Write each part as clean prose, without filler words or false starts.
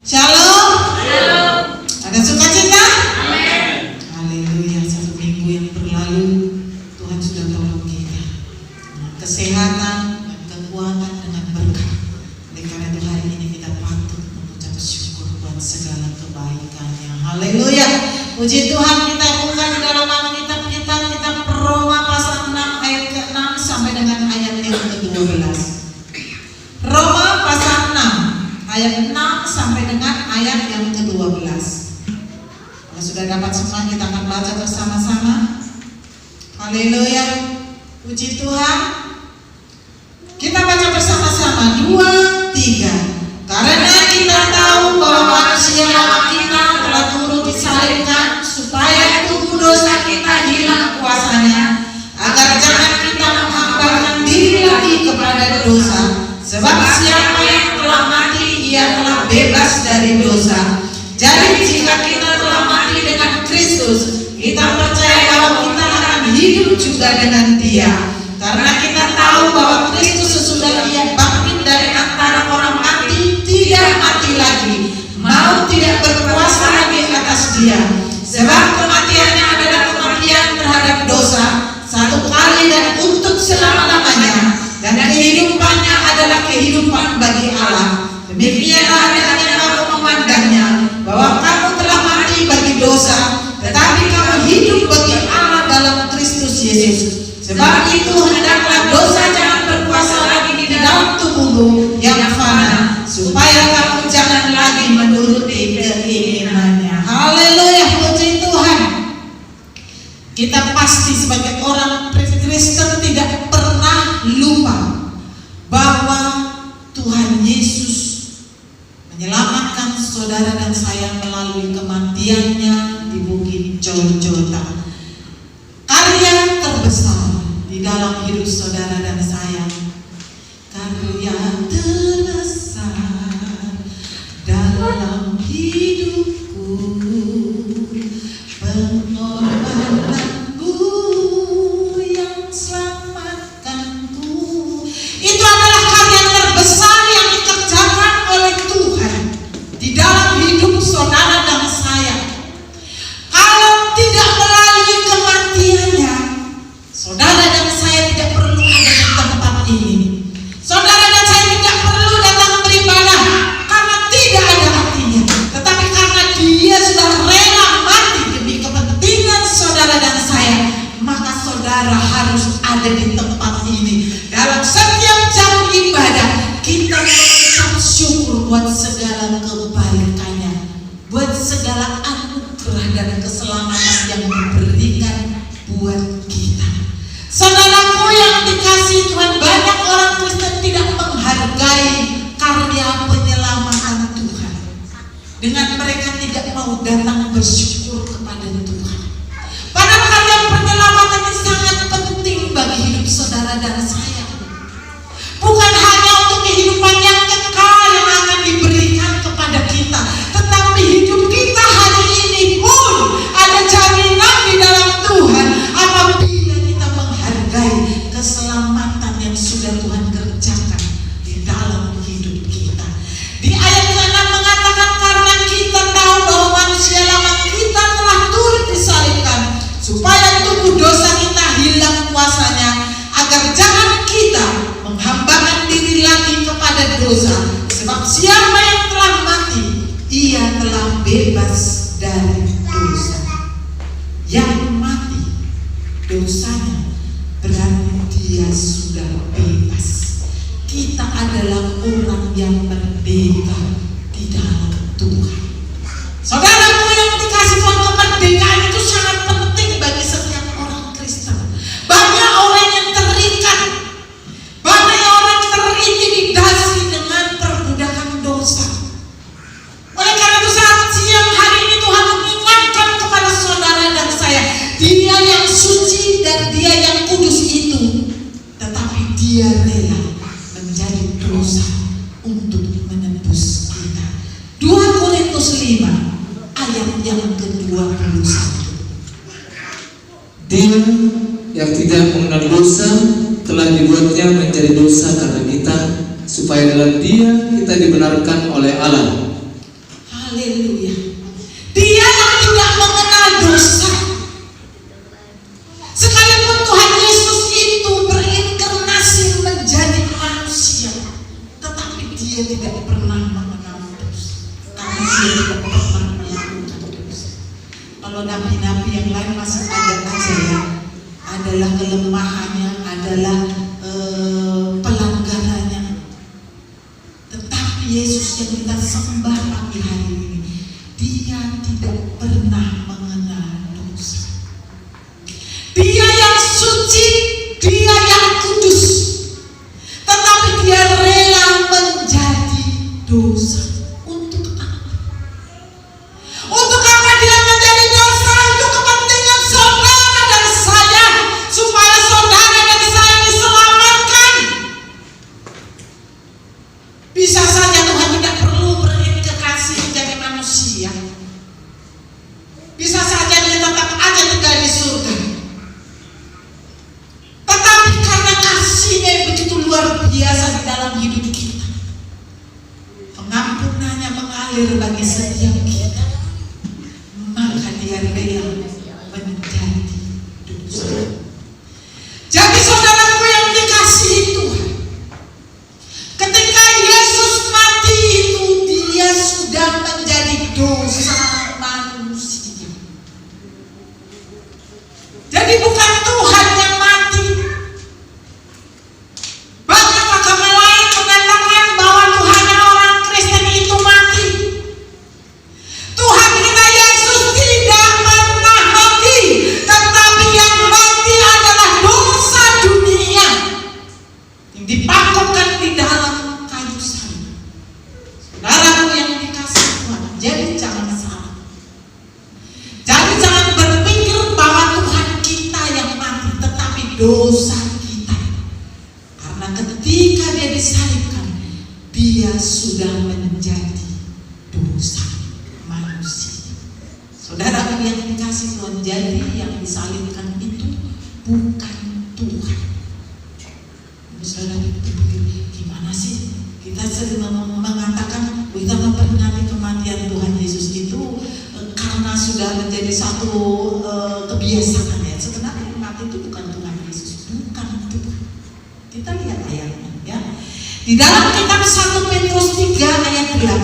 Shalom. Ada sukacita? Amin. Haleluya. Satu minggu yang berlalu Tuhan sudah tolong kita kesehatan dan kekuatan dengan berkah. Oleh karena itu hari ini kita patut mengucap syukur buat segala kebaikannya. Haleluya. Puji Tuhan, kita buka di dalam Alkitab kita, kitab Roma pasal 6 ayat ke-6 sampai dengan ayat yang ke-12. Roma pasal 6 ayat 6 sampai dengan ayat yang ke-12. Kalau sudah dapat semua, kita akan baca bersama-sama. Haleluya. Puji Tuhan. Kita baca bersama-sama. 2, 3. Karena kita tahu bahwa manusia lama kita telah turut disalibkan supaya tubuh dosa kita hilang kuasanya, agar jangan kita menghambakan diri lagi kepada dosa. Sebab siapa yang telah mati, ia telah bebas dari dosa. Jadi jika kita telah mati dengan Kristus, kita percaya bahwa kita akan hidup juga dengan Dia. Karena kita tahu bahwa Kristus sesudah Ia bangkit dari antara orang mati, tidak mati lagi, maut tidak berkuasa lagi atas Dia. Sebab kematiannya adalah kematian terhadap dosa, satu kali dan untuk selama-lamanya, dan kehidupannya adalah kehidupan bagi Allah. Demikianlah hendaknya kamu memandangnya, bahwa kamu telah mati bagi dosa, tetapi kamu hidup bagi Allah dalam Kristus Yesus. Sebab itu hendaklah dosa jangan berkuasa lagi di dalam tubuhmu yang fana, supaya kamu jangan lagi menuruti keinginannya. Haleluya, puji Tuhan. Kita pasti sebagai orang Kristen tidak pernah lupa bahwa Tuhan Yesus menyelamatkan saudara dan saya melalui kematiannya di Bukit Golgota. Karya terbesar di dalam hidup saudara dan saya, karya terbesar dalam hidupku, pengorbananmu yang selamatkanku. Itu adalah karya terbesar yang dikerjakan oleh Tuhan di dalam hidup saudara dan saya. Kalau tidak melalui kematiannya, saudara dan saya tidak perlu ada di tempat ini. Saudara dan saya tidak perlu datang beribadah karena tidak ada artinya. Tetapi karena Dia sudah rela mati demi kepentingan saudara dan saya, maka saudara harus ada di tempat ini. Dalam setiap jam ibadah, kita mengucap syukur buat segala kebaikannya, buat segala anugerah dan keselamatan yang diberikan buat kita. Saudaraku yang dikasihi Tuhan, banyak orang Kristen tidak menghargai karya penyelamatan Tuhan. Dengan mereka tidak mau datang bersyukur kepada Tuhan. Padahal karya penyelamatan ini sangat penting bagi hidup saudara dan saya. Bukan hanya untuk kehidupan yang kekal yang akan diberikan kepada kita, tetapi hidup kita hari ini pun ada jaminan di dalam Tuhan apabila kita menghargai keselamatan yang sudah Tuhan kerjakan di dalam hidup kita. Di ayat 6 mengatakan, karena kita tahu bahwa manusia lama kita telah turut disalibkan supaya tubuh dosa kita hilang kuasanya, agar jangan kita menghambakan diri lagi kepada dosa. Sebab siapa yang telah mati, ia telah bebas dari dosa. Yang mati dosanya berarti dia sudah bebas. Kita adalah orang yang merdeka di dalam Tuhan. Saudaraku yang dikasih Tuhan, kemerdekaan itu sangat penting bagi setiap orang Kristen. Banyak orang yang terikat, banyak orang terintimidasi dengan perbudakan dosa. Oleh karena itu saat siang hari ini Tuhan mengingatkan kepada saudara dan saya, Dia yang suci dan Dia yang kudus itu, tetapi Dia rela menjadi dosa untuk menebus kita. 2 Korintus 5 ayat yang ke-21. Dia yang tidak mengenal dosa telah dibuatnya menjadi dosa karena kita, supaya dalam Dia kita dibenarkan oleh Allah. dia tidak pernah melakukan dosa. Kalau nabi-nabi yang lain masih ada aja ya, adalah kelemahannya, adalah pelanggarannya. Tetapi Yesus yang kita sembah pagi hari ini, dia tidak pernah mengenal dosa. Dia yang suci, dia yang kudus, tetapi dia rela menjadi dosa. Untuk apa? Untuk apa dia menjadi dosa? Untuk kepentingan saudara dan saya, supaya saudara dan saya diselamatkan. Bisa saja Tuhan tidak perlu berinkarnasi menjadi manusia. Bisa saja dia tetap aja tinggal di surga. Tetapi karena kasih-Nya yang begitu luar biasa di dalam hidup kita, pengampunannya mengalir bagi setiap kita, maka dia rela menjadi dosa. Jadi saudaraku yang dikasihi Tuhan, ketika Yesus mati itu dia sudah menjadi dosa manusia. Jadi bukan Tuhan yang mati. Banyak agama lain mengatakan bahwa Tuhannya orang Kristen itu mati. Tuhan kita Yesus tidak pernah mati, tetapi yang mati adalah dosa dunia yang dipakukan di dalam kayu salib. Saudaraku yang dikasihi Tuhan, jadi jangan salah. Jadi jangan berpikir bahwa Tuhan kita yang mati, tetapi dosa kita. Karena ketika dia disalibkan, dia sudah menjadi dosa manusia. Saudara yang dikasihi Tuhan, jadi yang disalibkan itu bukan Tuhan. Saudara berpikir, gimana sih? Kita sering mengatakan kita memperingati kematian Tuhan Yesus itu karena sudah menjadi satu kebiasaan ya. Sebenarnya mati itu bukan Tuhan Yesus, bukan Tuhan. Kita lihat ayatnya ya. Di dalam kitab 1 Petrus 3 ayat 18.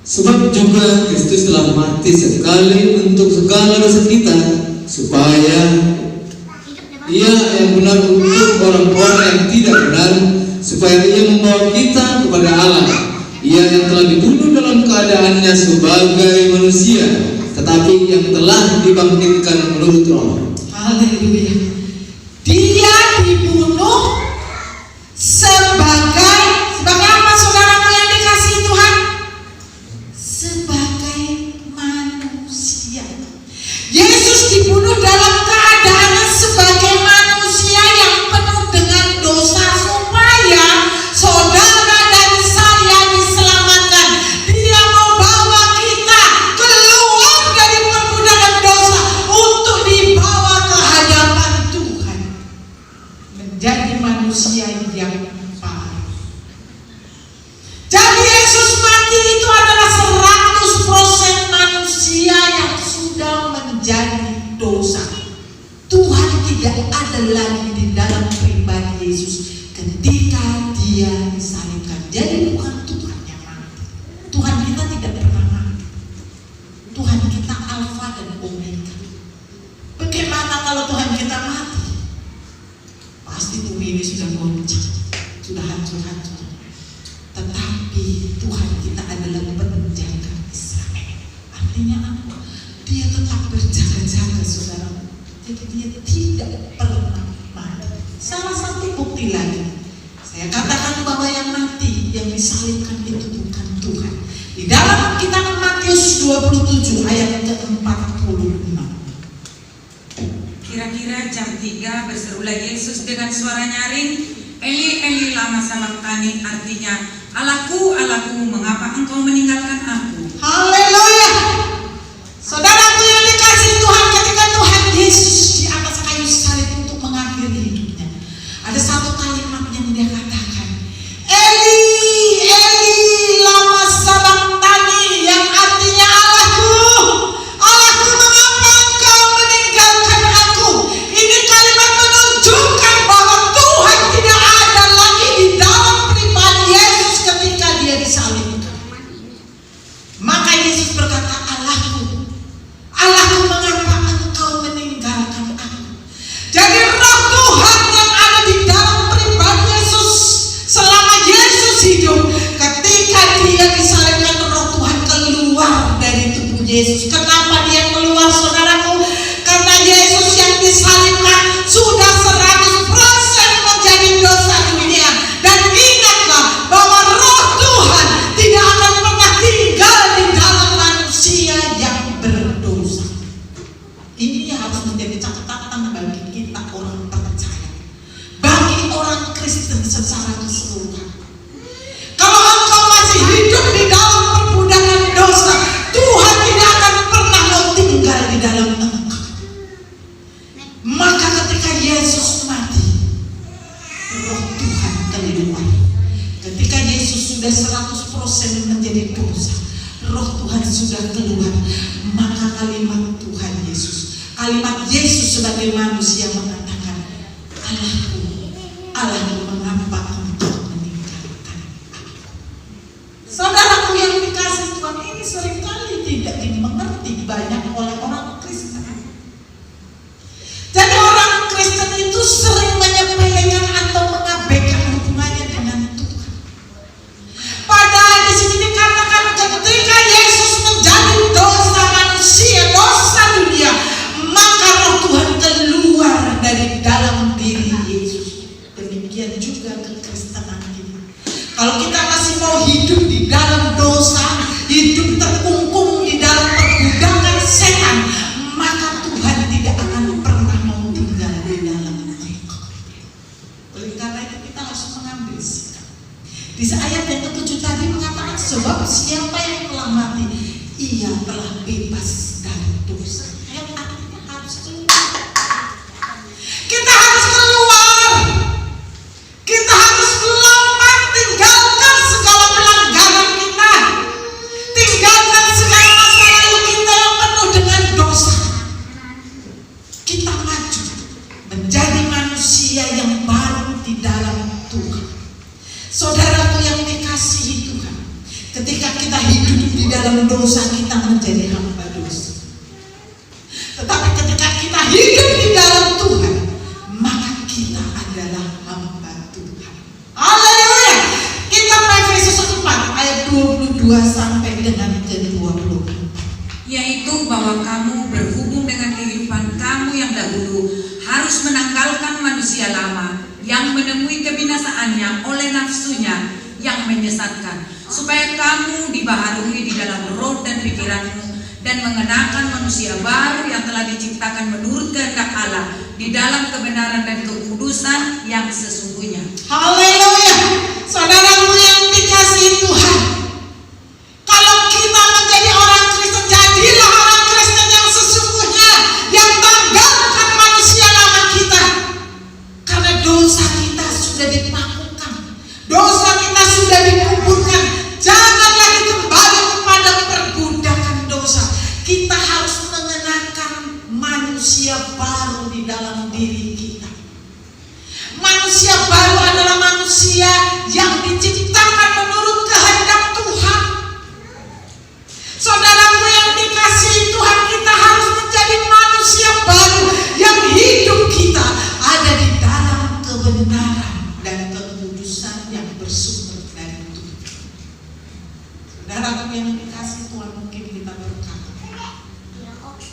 Sebab juga Kristus telah mati sekali untuk segala dosa kita, supaya Ia yang benar untuk orang-orang yang tidak benar, supaya Ia membawa kita kepada Allah. Ia yang telah dibunuh dalam keadaannya sebagai manusia, tetapi yang telah dibangkitkan menurut Roh. Haleluya. Dia dibunuh sebagai apa saudaraku yang dikasihi Tuhan? Sebagai manusia. Yesus dibunuh dalam keadaannya sebagai manusia yang penuh dengan dosa, supaya saudara dan saya diselamatkan. Dia mau bawa kita keluar dari perbudakan dosa untuk dibawa ke hadapan Tuhan, menjadi manusia yang baru. Jadi Yesus mati itu adalah 100% manusia yang sudah menjadi dosa. Tuhan tidak ada lagi di dalam pribadi Yesus ketika dia disalibkan. Jadi bukan Tuhan yang mati. Tuhan kita tidak pernah mati. Tuhan kita Alfa dan Omega. Bagaimana kalau Tuhan kita mati? Pasti bumi ini sudah goncang, sudah hancur-hancur. Tetapi Tuhan kita adalah penjaga Israel. Artinya apa? Dia tetap berjaga-jaga, saudara. Jadi dia tidak pernah mati. Salah satu bukti lagi, saya katakan bahwa yang mati, yang disalibkan itu bukan Tuhan. Di dalam kitab Matius 27 ayat ke-46. Kira-kira jam 3 berserulah Yesus dengan suara nyaring, Eli Eli lama sabachthani, artinya, Allahku, Allahku, mengapa engkau meninggalkan aku? Haleluya. Saudaraku yang dikasihi Tuhan, ketika Tuhan Yesus di atas kayu salib untuk mengakhiri hidupnya, ada satu kalimat yang dia katakan, Eli Eli lama sabachthani, yang artinya Allahku, Allahku, mengapa engkau meninggalkan aku? Ini kalimat menunjukkan bahwa Tuhan tidak ada lagi di dalam pribadi Yesus ketika dia disalibkan. Yesus. Kenapa dia keluar, saudaraku? Karena Yesus yang disalibkan sudah 100% menjadi dosa dunia. Dan ingatlah bahwa Roh Tuhan tidak akan pernah tinggal di dalam manusia yang berdosa. Ini harus menjadi catatan bagi kita orang percaya, bagi orang Kristen secara keseluruhan. Kalau engkau masih hidup di dalam perbudakan dosa, Tuhan tidak akan pernah mau tinggal di dalam engkau. Maka ketika Yesus mati, Roh Tuhan keluar. Ketika Yesus sudah 100% menjadi dosa, Roh Tuhan sudah keluar. Maka kalimat Tuhan Yesus, kalimat Yesus sebagai manusia mengatakan, Allahku, Allahku, mengapa engkau meninggalkan aku? Saudaraku yang dikasih Tuhan, ini seringkali tidak dimengerti banyak oleh orang Kristen. Jadi orang Kristen itu sering menyepelekan atau mengabaikan hubungannya dengan Tuhan. Padahal di sini dikatakan ketika Yesus menjadi dosa manusia, dosa dunia, maka Roh Tuhan keluar dari dalam diri Yesus. Demikian juga kekristenan kita. Kalau kita masih mau hidup di dalam dosa, hidup terkungkung di dalam perbudakan setan, maka Tuhan tidak akan pernah mau tinggal di dalam engkau. Oleh karena itu kita harus mengambil sikap. Di ayat yang ke-7 tadi mengatakan, sebab siapa yang telah mati, ia telah bebas dari dosa. Yang artinya harus keluar. Kita harus keluar. Kita harus melompat, tinggalkan segala pelanggaran kita, tinggalkan segala masa lalu kita yang penuh dengan dosa. Kita maju menjadi manusia yang baru di dalam Tuhan. Saudaraku yang dikasihi Tuhan, ketika kita hidup di dalam dosa, kita menjadi hamba dosa. Tetapi ketika kita hidup di dalam Tuhan, maka kita adalah hamba Tuhan. Haleluya. Kita Efesus 4 ayat 22 sampai dengan ke-24. Yaitu bahwa kamu berhubung dengan kehidupan kamu yang dahulu harus menanggalkan manusia lama yang menemui kebinasaannya oleh nafsunya yang menyesatkan, supaya kamu dibaharui di dalam roh dan pikiranmu, dan mengenakan manusia baru yang telah diciptakan menurut kehendak Allah di dalam kebenaran dan kekudusan yang sesungguhnya. Haleluya. Saudaraku yang dikasihi Tuhan, kalau kita menjadi orang Kristen, jadilah orang Kristen yang sesungguhnya, yang tanggalkan manusia lama kita. Karena dosa kita sudah dipakukan, dosa kita sudah dikuburkan. Jangan lagi kembali kepada perbudakan dosa. Kita harus mengenakan manusia baru di dalam diri kita. Manusia baru adalah manusia yang diciptakan menurut kehendak Tuhan. Saudaraku yang dikasihi Tuhan, kita harus menjadi manusia baru yang hidup kita ada di dalam kebenaran dan kekudusan yang bersumber dari Tuhan. Saudaraku yang dikasihi Tuhan, mungkin kita berkata,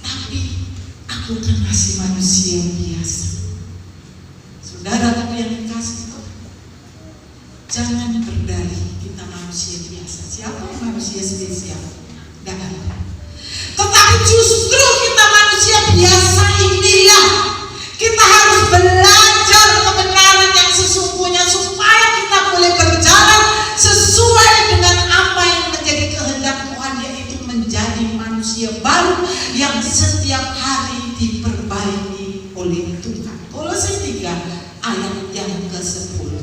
tapi aku kan masih manusia biasa. Saudaraku yang dikasihi Tuhan, jangan berdalih kita manusia biasa. Siapa yang manusia spesial? Tidak ada. Tetapi justru kita manusia biasa inilah kita harus belajar kebenaran yang sesungguhnya, supaya kita boleh berjalan sesuai dengan apa yang menjadi kehendak Tuhan, yaitu menjadi manusia baru yang setiap hari diperbaiki oleh Tuhan. Kolose 3 ayat yang ke-10.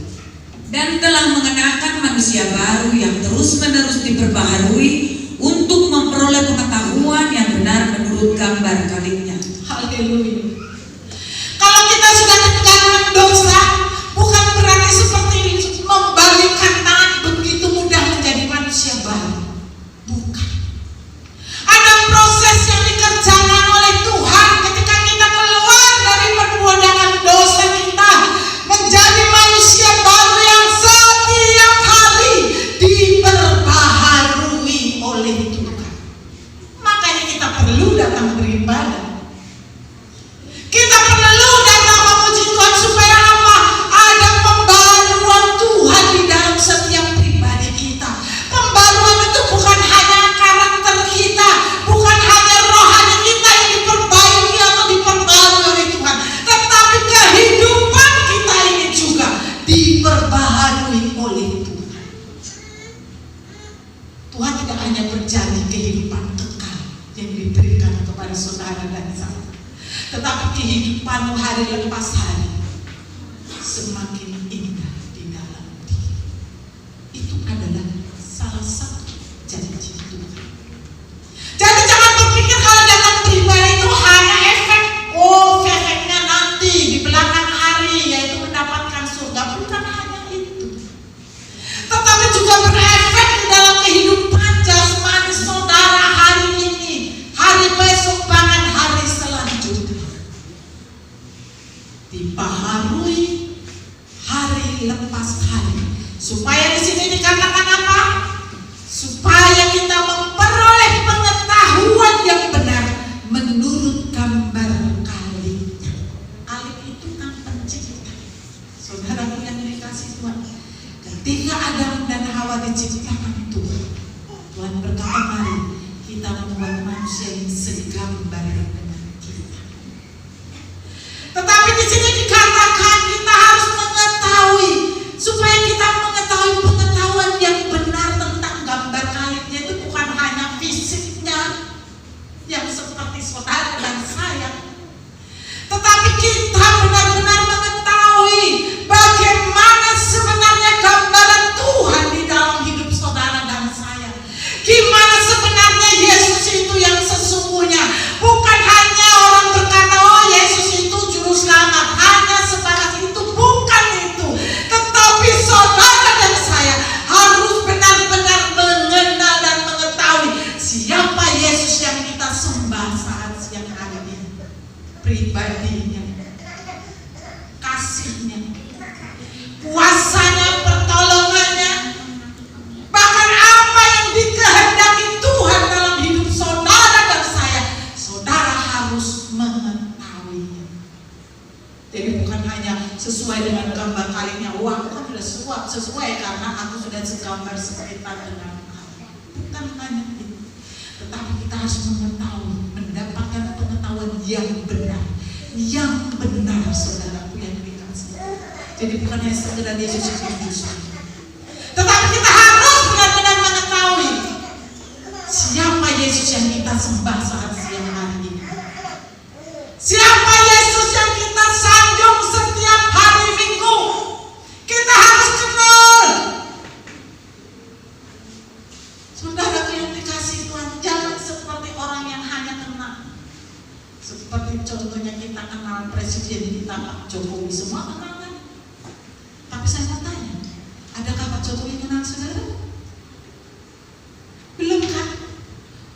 Dan telah mengenakan manusia baru yang terus-menerus diperbaharui untuk memperoleh pengetahuan yang benar menurut gambar kaliknya. Haleluya. Kalau kita sudah ditinggalkan dosa, bukan berarti seperti membalikan tangan begitu mudah menjadi manusia baru. Bukan. Ada proses yang dikerjakan oleh Tuhan ketika kita keluar dari perbudakan dosa kita, menjadi manusia baru yang setiap hari diperbaharui oleh Tuhan. Makanya kita tidak hanya berjanji kehidupan kekal yang diberikan kepada saudara dan saya, tetapi kehidupan hari lepas hari semakin indah di dalam Dia. Itu adalah salah satu janji Tuhan. Jadi jangan berpikir kalau datang beribadah itu hanya efeknya nanti di belakang hari, yaitu mendapatkan surga. Bukan hanya itu, tetapi juga berefek di dalam kehidupan jasmani saudara hari ini, hari besok, bahkan hari selanjutnya. Dibaharui hari lepas hari. Supaya di sini dikatakan apa? Supaya kita memperoleh pengetahuan yang benar menurut gambar kaliknya. Kalik itu kan pencipta. Saudaraku yang dikasih Tuhan, ketika Adam dan Hawa diciptakan Tuhan, Tuhan berkata, mari kita membuat manusia yang segambar dengan kita. Tetapi di sini dikatakan kita harus mengetahui, supaya kita mengetahui pengetahuan yang benar tentang gambar kaliknya. Itu bukan hanya fisiknya yang seperti saudara dan saya, tetapi kita benar-benar mengetahui bagaimana sebenarnya gambaran Tuhan di dalam hidup saudara dan saya. Gimana sebenarnya Yesus itu yang sesungguhnya. Bukan hanya orang berkata, oh Yesus itu juru selamat, hanya sebatas itu. Bukan itu. Tetapi saudara dan saya harus benar-benar mengenal dan mengetahui siapa Yesus yang kita sembah saat siang hari ini. Pribadinya, kasihnya, kuasanya, pertolongannya, bahkan apa yang dikehendaki Tuhan dalam hidup saudara dan saya, saudara harus mengetahuinya. Jadi bukan hanya sesuai dengan gambar kaliknya, wah aku kan sudah sesuai karena aku sudah segambar sekitar dengan Allah. Bukan hanya itu, tetapi kita harus mengetahui, mendapatkan pengetahuan yang benar saudaraku yang dikasih. Jadi bukan hanya sekedar Yesus Kristus, tetapi kita harus benar-benar mengetahui siapa Yesus yang kita sembah saat siang hari ini. Siapa Yesus yang kita sanjung setiap hari Minggu. Kita harus kenal. Saudaraku yang dikasih Tuhan, jangan seperti orang yang hanya kenal. Seperti contohnya kita kenal Presiden kita Pak Jokowi, semua kenal kan? Tapi saya mau tanya, adakah Pak Jokowi kenal saudara? Belum kan?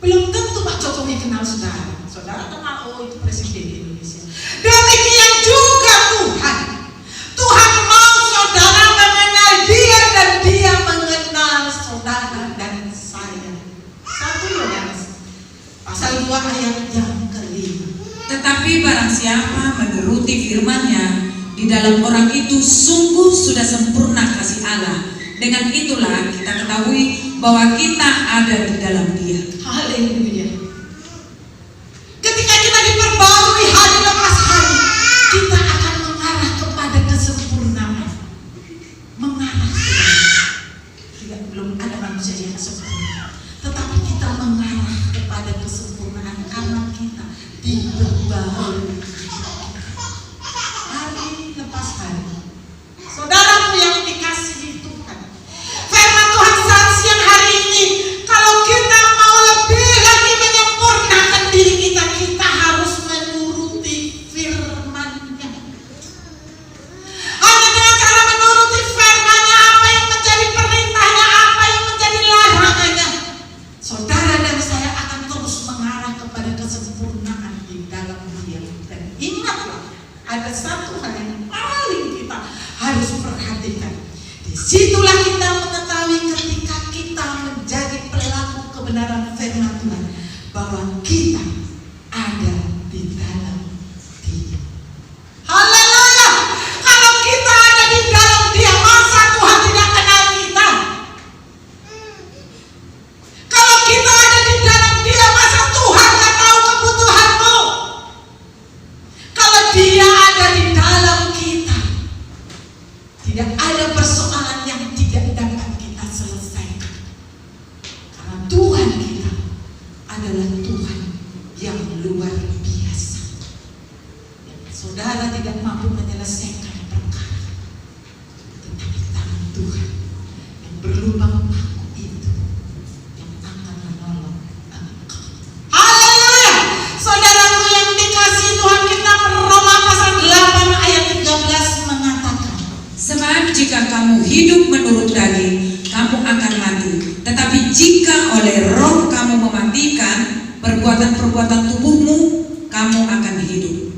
Belum tentu Pak Jokowi kenal saudara. Saudara kenal, oh itu Presiden Indonesia. Demikian juga Tuhan. Tuhan mau saudara mengenal Dia dan Dia mengenal saudara dan saya. 1 Yohanes pasal 2 ayat yang kelima. Tetapi barang siapa menuruti firman-Nya, di dalam orang itu sungguh sudah sempurna kasih Allah. Dengan itulah kita ketahui bahwa kita ada di dalam Dia. Haleluya. Ketika kita diperbarui hari lepas hari, kita akan mengarah kepada kesempurnaan. Mengarah tidak, belum ada manusia yang sempurna, tetapi kita mengarah kepada kesempurnaan karena kita diperbarui hari lepas hari. Saudaraku yang dikasihi Tuhan, firman Tuhan saat siang hari ini, kalau kita mau lebih lagi menyempurnakan diri kita, kita harus menuruti firman-Nya. Hanya dengan cara menuruti firman-Nya, apa yang menjadi perintahnya, apa yang menjadi larangannya, saudara dan saya akan terus mengarah kepada kesempurnaan di dalam Dia. Dan ingatlah, ada satu hal yang paling kita harus perhatikan. Disitulah kita mengetahui ketika kita menjadi pelaku kebenaran firman Tuhan, bahwa kita ada di dalam Dia. Haleluya. Kalau kita ada di dalam Dia, masa Tuhan tidak kenal kita? Kalau kita ada di dalam Dia, masa Tuhan tidak tahu kebutuhanmu? Kalau Dia ada di dalam kita, tidak ada persoalan yang tidak dapat kita selesaikan. Karena Tuhan Tuhan kita adalah Tuhan yang luar biasa. Saudara tidak mampu menyelesaikan perkara, tetapi tangan Tuhan yang berlubang paku itu yang akan menolong engkau. Haleluya! Saudaraku yang dikasihi Tuhan, kita Roma pasal 8 ayat 13 mengatakan, Sebab jika kamu hidup menurut daging, kamu akan mati. Tetapi jika oleh roh kamu mematikan perbuatan-perbuatan tubuhmu, kamu akan hidup.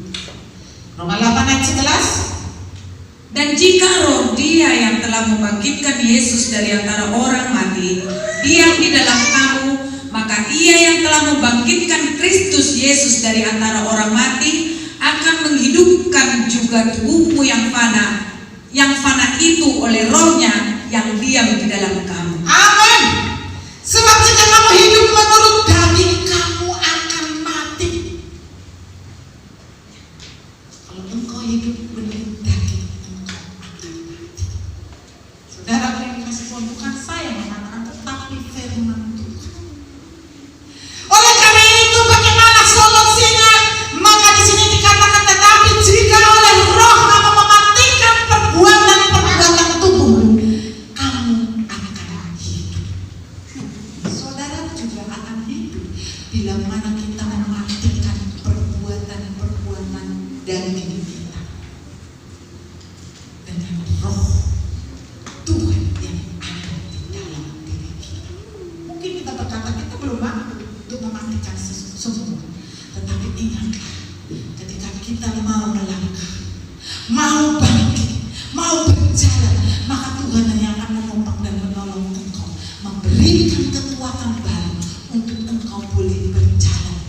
Roma 8 ayat 11. Dan jika roh Dia yang telah membangkitkan Yesus dari antara orang mati diam di dalam kamu, maka Ia yang telah membangkitkan Kristus Yesus dari antara orang mati akan menghidupkan juga tubuhmu yang fana itu oleh rohnya yang diam di dalam kamu. Amin. Sebab jika kamu hidup menurut daging, kamu akan mati. Kalau engkau hidup menurut daging, engkau akan mati. Saudara yang dikasih Tuhan, bukan saya yang mengatakan, tetapi firman Tuhan. Oleh karena itu, bagaimana solusinya? Maka di sini dikatakan, tetapi jika oleh roh kamu mematikan perbuatan tubuhmu, kamu akan hidup. Saudara juga akan hidup bila mana kita mematikan perbuatan daging kita dengan roh Tuhan yang ada di dalam diri kita. Mungkin kita berkata kita belum mampu untuk mematikan semua, tetapi ingatlah, ketika kita mau melangkah, mau bangkit, mau berjalan, maka Tuhan yang akan menopang dan menolong engkau, memberikan kekuatan baru untuk engkau boleh berjalan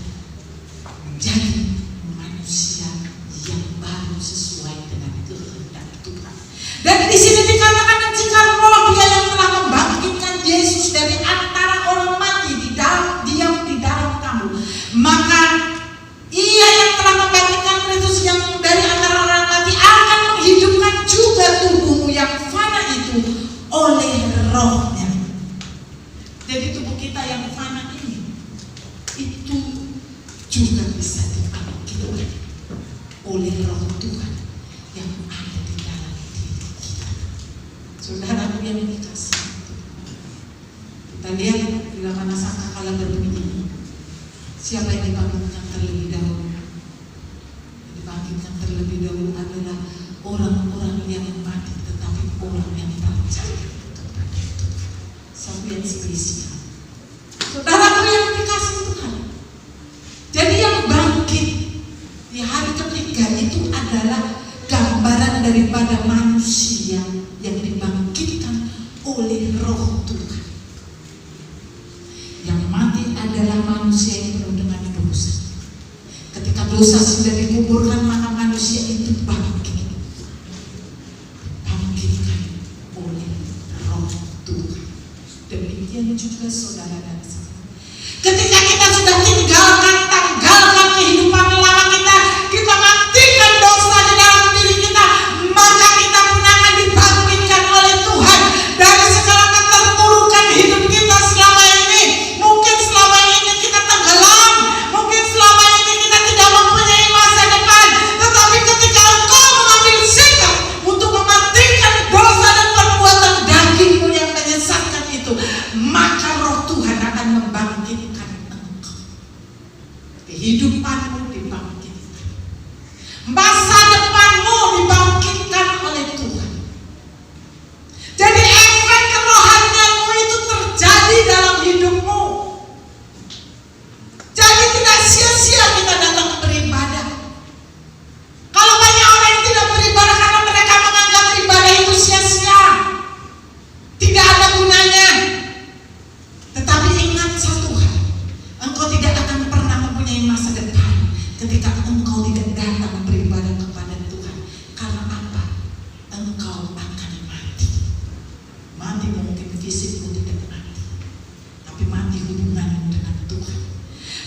menjadi manusia yang baru sesuai dengan kehendak Tuhan. Dan di sini dikatakan, jika roh Dia yang telah membangkitkan Yesus dari antara orang mati diam di dalam kamu, maka Ia yang telah membangkitkan Kristus yang dari antara orang mati akan menghidupkan juga tubuhmu yang fana itu oleh rohnya. Jadi tubuh kita yang fana ini itu juga bisa dibangkitkan oleh roh Tuhan yang ada di dalam diri kita. Saudaraku yang dikasihi, kita lihat bila mana sangkakala berbunyi, siapa yang dibangkitkan terlebih dahulu? Dibangkitkan terlebih dahulu adalah orang-orang yang mati, tetapi orang yang percaya kepada Tuhan. Satu yang spesial. Saudaraku yang dikasihi Tuhan, jadi yang bangkit di hari ketiga itu adalah gambaran daripada manusia yang dibangkitkan oleh roh Tuhan. Yang mati adalah manusia yang penuh dengan dosa. Ketika dosa sudah dikuburkan, maka manusia itu bangkit. Bangkitkan oleh roh Tuhan. Demikian juga saudara dan saudara. Ketika kita sudah tanggalkan kehidupan lama kita matikan dosa di dalam diri kita, maka kita pun akan dibangkitkan oleh Tuhan dari segala keterpurukan hidup kita selama ini. Mungkin selama ini kita tenggelam, mungkin selama ini kita tidak mempunyai masa depan, tetapi ketika engkau mengambil sikap untuk mematikan dosa dan perbuatan dagingmu yang menyesatkan itu, maka roh Tuhan akan membangkitkan engkau. Kehidupanmu dibangkitkan, masa depanmu dibangkitkan oleh Tuhan. Jadi efek kerohanianmu itu terjadi dalam hidupmu. Jadi tidak sia-sia kita datang beribadah. Kalau banyak orang yang tidak beribadah karena mereka menganggap ibadah itu sia-sia, tidak ada gunanya. Tetapi ingat satu hal, engkau tidak akan pernah mempunyai masa depan ketika engkau tidak datang beribadah kepada Tuhan. Karena apa? Engkau akan mati. Mati mungkin fisikmu tidak mati, tapi mati hubunganmu dengan Tuhan.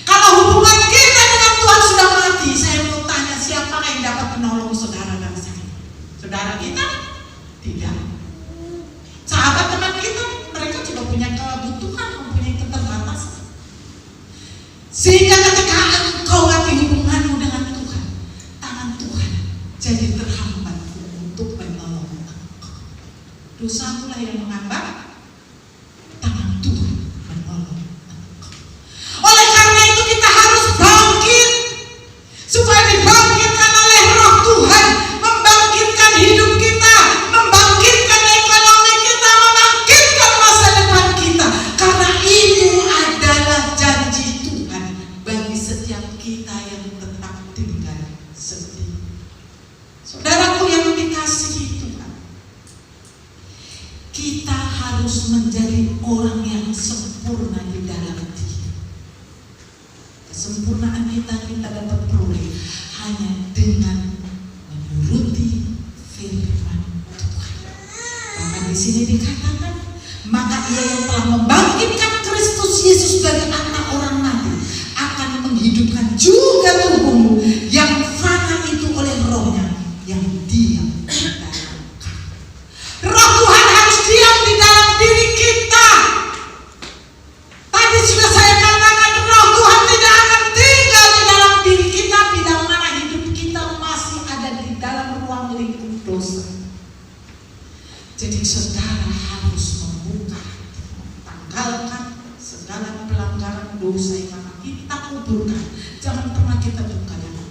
Kalau hubungan kita dengan Tuhan sudah mati, saya mau tanya, siapa yang dapat menolong saudara dan saya? Saudara kita? Tidak. Sahabat teman kita, mereka juga punya kebutuhan, mempunyai keterbatasan. Sehingga ketika engkau mati hubunganmu dengan Tuhan, tangan Tuhan jadi terhambat untuk menolong engkau. Dosamu lah yang menghambat, tangan Tuhan menolong engkau. Oleh karena itu kita harus bangkit, supaya dibangkitkan oleh Roh Tuhan, membangkitkan hidup kita, membangkitkan ekonomi kita, membangkitkan masa depan kita. Karena ini adalah janji Tuhan bagi setiap kita yang tetap tinggal setia. Saudaraku yang dikasihi Tuhan, kita harus menjadi orang yang sempurna di dalam Dia. Kesempurnaan kita dapat peroleh hanya dengan menuruti firman Tuhan. Bahkan di sini dikatakan, maka Ia yang telah membangkitkan Kristus Yesus dari antara orang mati akan menghidupkan juga tubuhmu yang fana itu oleh Roh-Nya yang diam di dalam kamu. Roh Tuhan harus diam di dalam diri kita. Tadi sudah saya katakan, Roh Tuhan tidak akan tinggal di dalam diri kita bila mana hidup kita masih ada di dalam ruang lingkup dosa. Jadi saudara harus membuka, tanggalkan segala pelanggaran dosa yang kita kuburkan. Jangan pernah kita buka lagi.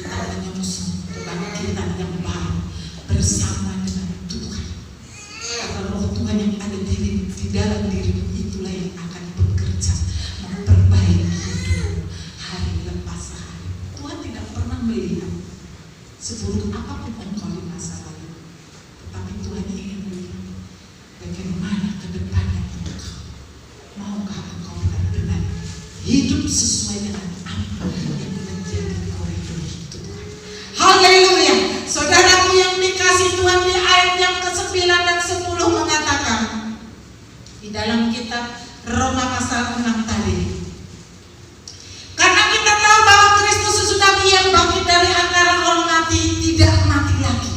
Kita hanya musuh kebangkitan yang baru bersama dengan Tuhan. Karena Roh Tuhan yang ada di dalam dirimu itulah yang akan bekerja memperbaiki hidupmu hari lepas hari. Tuhan tidak pernah melihat seburuk apapun engkau di masa lalu, tetapi Tuhan ingin melihat bagaimana ke depannya engkau. Maukah engkau benar-benar hidup sesuai dengan apa yang menjadi koridor Tuhan. Haleluya. Saudaraku yang dikasih Tuhan, di ayat yang ke-9 dan 10 mengatakan di dalam kitab Roma pasal 6 tadi, karena kita tahu bahwa Kristus sesudah Ia bangkit dari antara orang mati tidak mati lagi,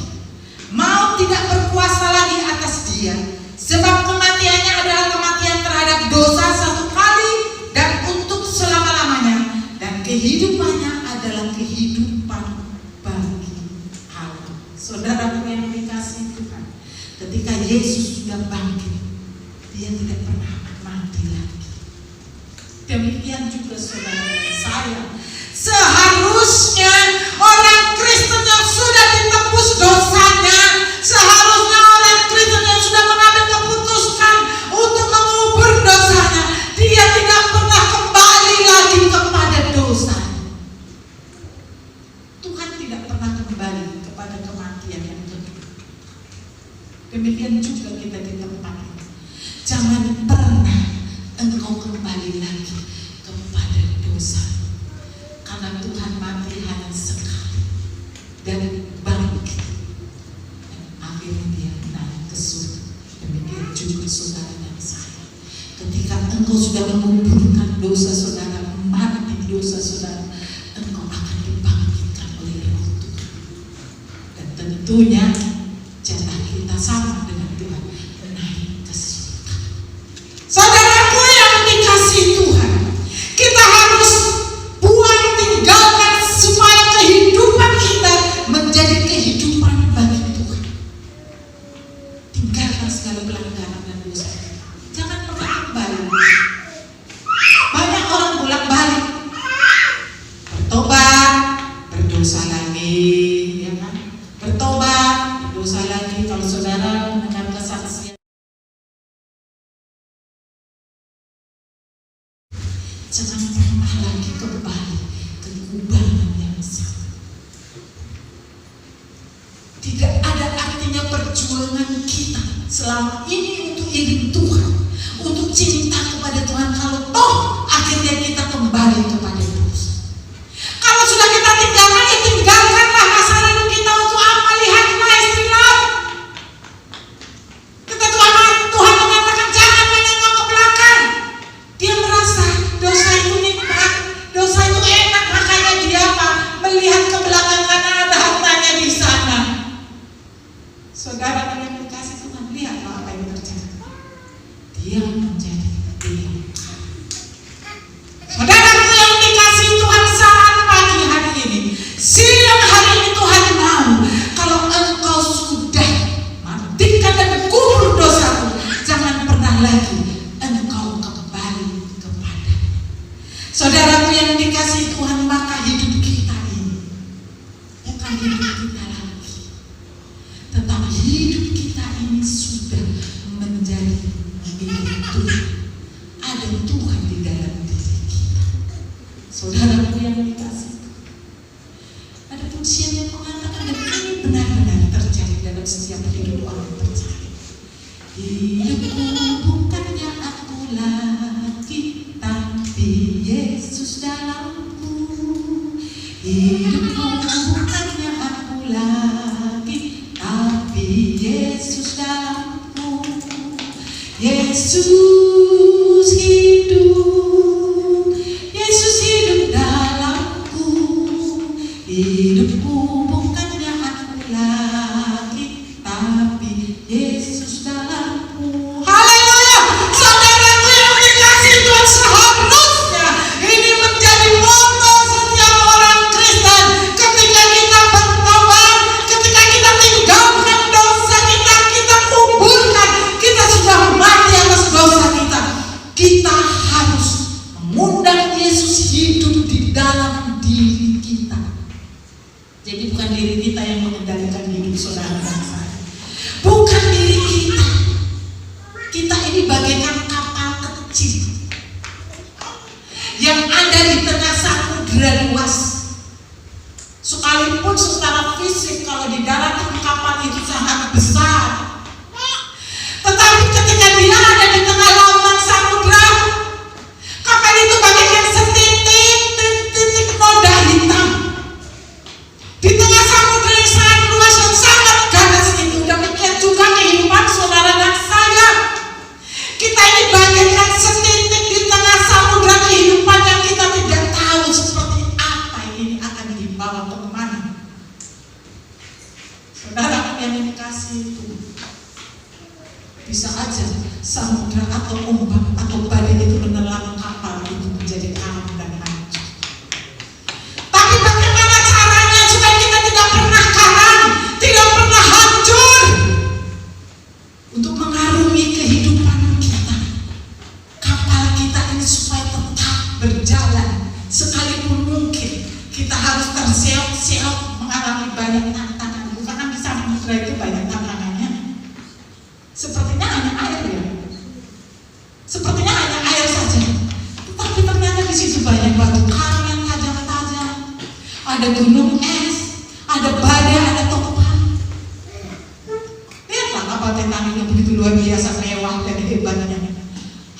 maut tidak berkuasa lagi atas Dia, sebab kematiannya adalah kematian terhadap dosa satu kali dan untuk selama-lamanya, dan kehidupannya adalah kehidupan bagi Allah. Saudara yang dikasihi Tuhan, ketika Yesus sudah bangkit, Dia tidak pernah mati lagi. Demikian juga saudara saya, seharusnya orang Kristen yang sudah ditebus dosanya, seharusnya orang Kristen yang sudah mengambil keputusan untuk mengubur dosanya, dia tidak pernah kembali lagi kepada dosa. Tuhan tidak pernah kembali kepada kematian yang kedua. Demikian juga kita di tempat ini. Jangan pernah engkau kembali lagi kepada dosa, karena Tuhan mati hanya sekali dan bangkit, dan akhirnya Dia naik ke surga. Demikian juga saudara dan saya, ketika engkau sudah menguburkan dosa saudara, mati dosa saudara, engkau akan dibangkitkan oleh Roh Tuhan, dan tentunya jatah kita sama dengan Tuhan, naik ke surga. Saudaraku yang dikasihi Tuhan, kita harus buang, tinggalkan supaya kehidupan kita menjadi kehidupan bagi Tuhan. Tinggalkan segala pelanggaran dan dosa. Jangan pernah kembali. Banyak orang bolak-balik, bertobat, berdosa lagi, ya kan? Bertobat, berdosa lagi. Kalau saudara mendengar kesaksian, jangan pernah lagi kembali ke kubangan yang sama. Tidak ada artinya perjuangan kita selama ini untuk ingin Tuhan, untuk cinta kepada Tuhan, kalau toh akhirnya kita kembali kepada dosa. Kalau sudah kita tinggalkan, ya tinggalkanlah masa lalu kita. Untuk apa? Lihatlah istilah. Kita Tuhan mengatakan jangan menengok ke belakang. Dia merasa dosa itu nikmat, dosa itu enak, makanya dia apa? Melihat ke belakang karena ada hartanya di sana. Saudara yang dikasih Tuhan, lihatlah apa yang terjadi. Dia menjadi diam. ada Tuhan di dalam diri kita. Saudaraku yang dikasihi, ada pujian yang mengatakan dan ini benar-benar terjadi dalam setiap hidup orang percaya. Hidupku bukannya aku lagi, tapi Yesus dalamku. Hidupku bukannya aku lagi, tapi Yesus dalamku. Yesus hidup, Yesus hidup dalamku. Hidupku bukannya aku lagi, tapi Yesus dalamku. Haleluya! Saudaraku yang dikasihi Tuhan, seharusnya ini menjadi moto setiap orang Kristen. Ketika kita bertobat, ketika kita tinggalkan dosa kita, kita kuburkan, kita sudah mati atas dosa kita. Kita harus mengundang Yesus hidup di dalam diri kita. Jadi bukan diri kita yang mengendalikan hidup saudara dan saya. Bukan diri kita. Kita ini bagaikan kapal kecil yang ada di tengah samudera luas. Sekalipun secara fisik kalau di darat kapal itu sangat besar, tetapi ketika dia ada di tengah lautan samudera, kapal itu bagaikan setitik noda hitam di tengah samudera yang sangat luas dan sangat ganas itu. Demikian juga kehidupan saudara dan saya. Kita ini bagaikan setitik di tengah samudera kehidupan yang kita tidak tahu seperti apa ini akan dibawa kemana. Saudara yang dikasihi itu, bisa aja samudera atau ombak atau badai itu menelan kapal itu menjadi karam dan hancur. Tapi bagaimana caranya supaya kita tidak pernah karam, tidak pernah hancur? Untuk mengarungi kehidupan kita, kapal kita ini supaya tetap berjalan, sekalipun mungkin kita harus terseok-seok mengalami banyak tantangan. Bukan kan di samudera itu banyak tantangannya. Sepertinya hanya air ya. Sepertinya hanya air saja. Tetapi ternyata di situ banyak batu karang yang tajam-tajam. Ada gunung es, ada badai, ada topan. Lihatlah kapal Titanic yang begitu luar biasa mewah dan hebatnya.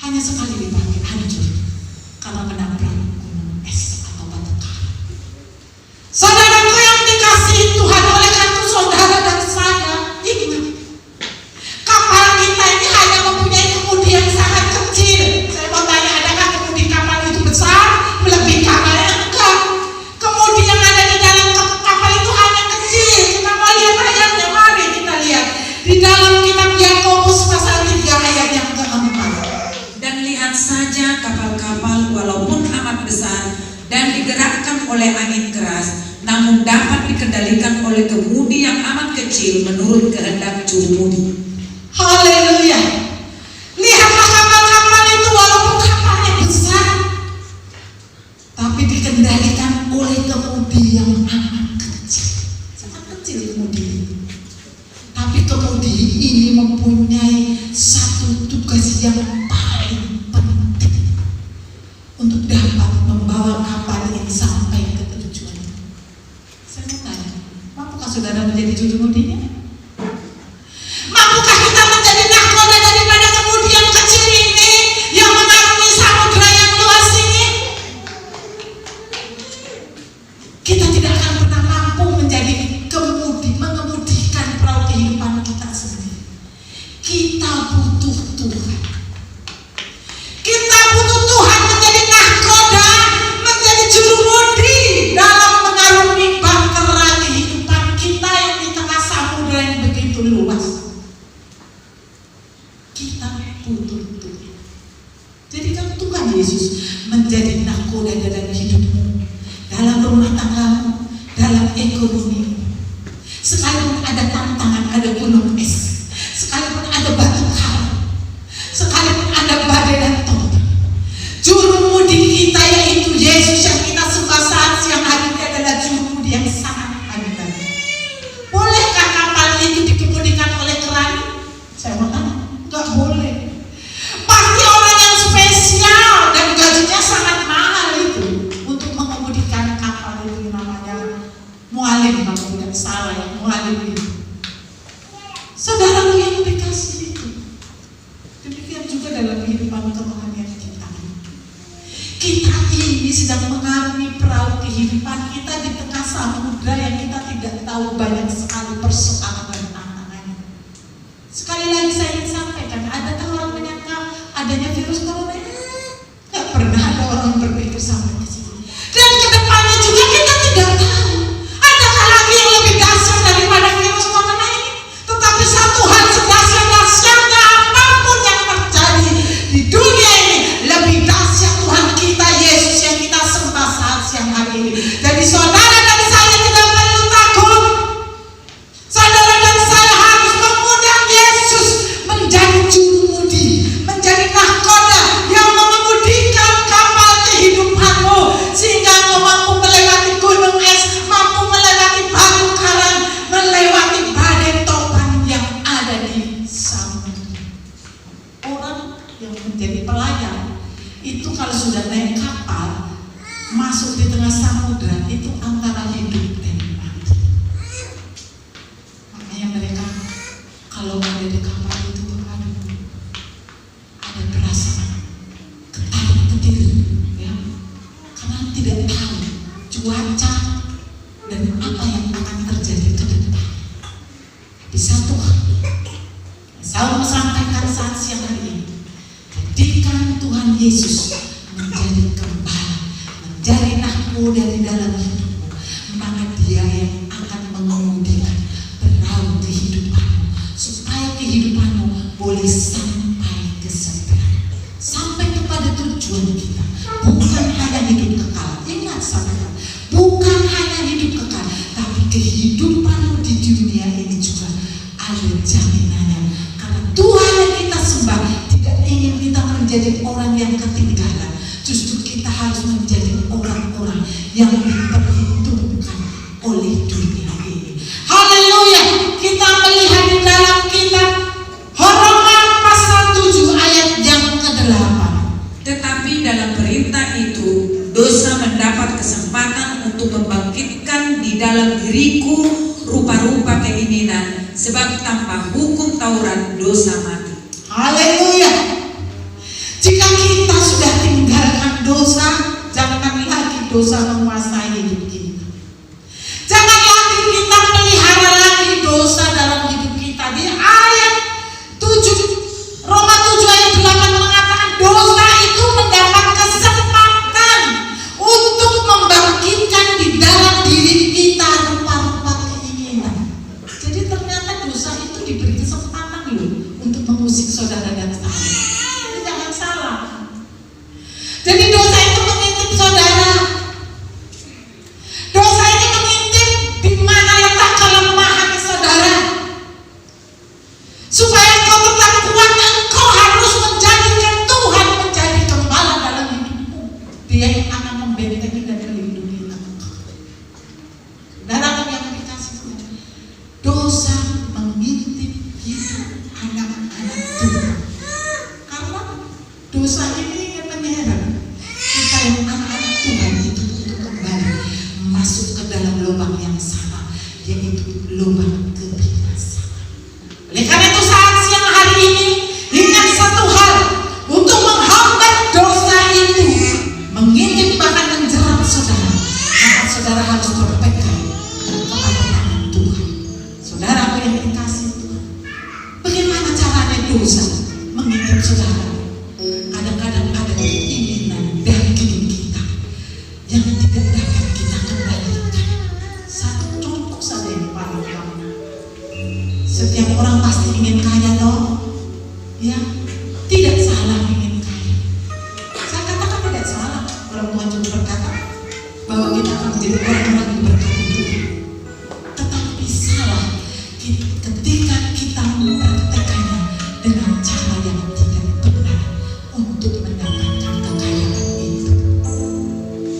Hanya sekali dipakai hancur karena menabrak gunung es atau batu karang. Saudaraku yang dikasihi Tuhan, oleh karena itu saudara dan saya ingat, kapal kita ini hanya mempunyai kemudi yang sangat kecil. Saya mau tanya, adakah kemudi kapal itu besar melebihi kapalnya? Enggak. Kemudi yang ada di dalam kapal itu hanya kecil. Kita mau lihat ayatnya, mari kita lihat di dalam kitab Yakobus pasal 3 ayat yang ke-4. Dan lihat saja kapal-kapal walaupun amat besar dan digerakkan oleh angin keras, namun dapat dikendalikan oleh kemudi yang amat kecil menurut kehendak jurumudi. Haleluya. Lihatlah kapal-kapal itu walaupun kapalnya besar, tapi dikendalikan oleh kemudi yang amat kecil. Sangat kecil kemudi. Tapi kemudi ini mempunyai satu tugas yang paling penting untuk dapat membawa kapal ini sampai ke tujuan. Saya mau tanya, mampukah saudara menjadi jurumudinya? Mampukah kita menjadi nahkoda daripada kemudi yang kecil ini yang mengarungi samudera yang luas ini? Kita tidak akan pernah mampu menjadi mengemudikan perahu kehidupan kita sendiri. Kita butuh Tuhan. Kita butuh Tuhan menjadi nahkoda, menjadi jurumudi dalam mengarungi bahtera kehidupan kita yang di tengah samudera yang begitu luas. Kita butuh Tuhan. Jadikan Tuhan Yesus menjadi nahkoda dalam hidupmu, dalam rumah tanggamu, dalam ekonomimu. Sekalipun ada tantangan, ada gunung es, sekalipun ada batu karang, sekalipun ada badai dan topan, jurumudi kita yaitu Yesus yang kita suka saat siang hari ini adalah jurumudi yang sangat hebat. Bolehkah kapal itu dikemudikan oleh keran? Saya mau tanya, enggak boleh. Pasti orang yang spesial Kita ini sedang mengarungi perahu kehidupan kita di tengah samudra yang kita tidak tahu banyak sekali persoalan dan tantangannya. Sekali lagi saya ingin sampaikan, adakah orang menyangka adanya virus corona? Gak pernah ada orang berpikir sampai ke sini. Dan kedepannya juga kita tidak tahu adakah lagi yang lebih dahsyat daripada virus corona ini. Tetapi satu hal sedahsyat-dahsyatnya apapun yang terjadi di dunia ini, lebih dahsyat Tuhan kita Yesus yang kita sembah saat siang hari ini. Jadi saudara dan saya tidak perlu takut. Saudara dan saya harus mengundang Yesus menjadi jurumudi, menjadi nahkoda yang mengemudikan kapal kehidupanmu, sehingga engkau mampu melewati gunung es, mampu melewati batu karang, melewati badai topan yang ada di samudra. Orang yang menjadi pelayan itu kalau sudah naik kapal masuk di tengah samudra, itu antara hidup dan mati. Makanya mereka kalau ada di kapal itu ada perasaan ketar-ketir, ya, karena tidak tahu cuaca dan apa yang akan terjadi ke depan. Tapi satu hal saya mau sampaikan saat siang hari ini, jadikan Tuhan Yesus menjadi gembala, menjadi nahkoda di dalam hidupmu, maka Dia yang akan mengemudikan perahu kehidupanmu, supaya kehidupanmu boleh sampai ke seberang, sampai kepada tujuan kita. Bukan hanya hidup kekal, ingat saudara, bukan hanya hidup kekal, tapi kehidupanmu di dunia ini juga ada jaminannya. Karena Tuhan yang kita sembah tidak ingin kita menjadi orang yang ketinggalan. Justru kita harus menjadi orang-orang yang diperhitungkan oleh dunia ini. Haleluya. Kita melihat di dalam kitab Roma pasal 7 ayat yang ke-8. Tetapi dalam perintah itu, dosa mendapat kesempatan untuk membangkitkan di dalam diriku rupa-rupa keinginan, sebab tanpa hukum Taurat dosa mati. Haleluya. Jika kita sudah tinggalkan dosa, jangan lagi dosa menguasai hidup kita. Jangan lagi kita pelihara lagi dosa dalam hidup kita. Di ayat 7, Roma 7 ayat 8 mengatakan dosa itu mendapat kesempatan untuk membangkitkan di dalam diri kita rupa-rupa keinginan. Jadi ternyata dosa itu diberi kesempatan loh untuk mengusik saudara dan saya. Jadi jangan salah. Jadi dosa itu mengintip saudara. Dosa ini mengintip di mana letak kelemahan saudara. Supaya engkau tetap kuat, engkau harus menjadikan Tuhan menjadi gembala dalam hidupmu. Dia yang akan membentengi dan melindungi engkau. Saudara yang dikasih Tuhan, dosa mengintip hidup anak-anak Tuhan. Karena dosa ini ingin menyeret kita yang anak-anak Tuhan itu untuk kembali masuk ke dalam lubang yang sama, yaitu lubang kebinasaan. Oleh karena itu saat siang hari ini, ingat satu hal, untuk menghambat dosa itu mengintip bahkan menjerat saudara, maka saudara harus berpegang kepada tangan Tuhan. Saudara yang dikasih Tuhan, bagaimana caranya dosa mengintip saudara? Kadang-kadang ada keinginan daging kita yang tidak dapat kita kendalikan. Satu contoh saja yang paling gampang. Setiap orang pasti ingin kaya toh, ya, tidak salah ingin kaya. Saya katakan tidak salah. Orang Tuhan juga berkata bahwa kita akan menjadi orang-orang yang berkati Tuhan. Tetapi salah ketika kita mempraktekannya dengan cara yang tidak benar untuk mendapatkan kekayaan itu.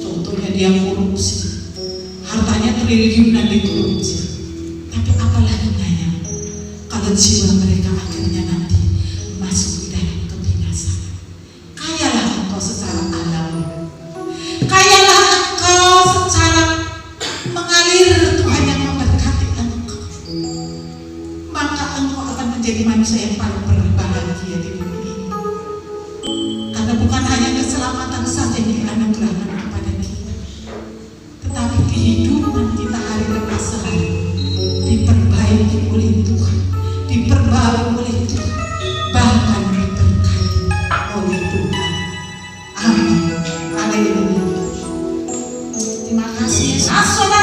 Contohnya dia korupsi, hartanya triliunan dikorupsi. Tapi apalah gunanya kalau jiwa mereka akhirnya nanti masuk di dalam kebinasaan. Kayalah engkau secara alami, kayalah engkau secara mengalir Tuhan yang memberkati engkau, maka engkau akan menjadi manusia yang paling berbahagia di dunia ini. Karena bukan hanya keselamatan saja yang Haleluya. Terima kasih Yesus. Nah, saudara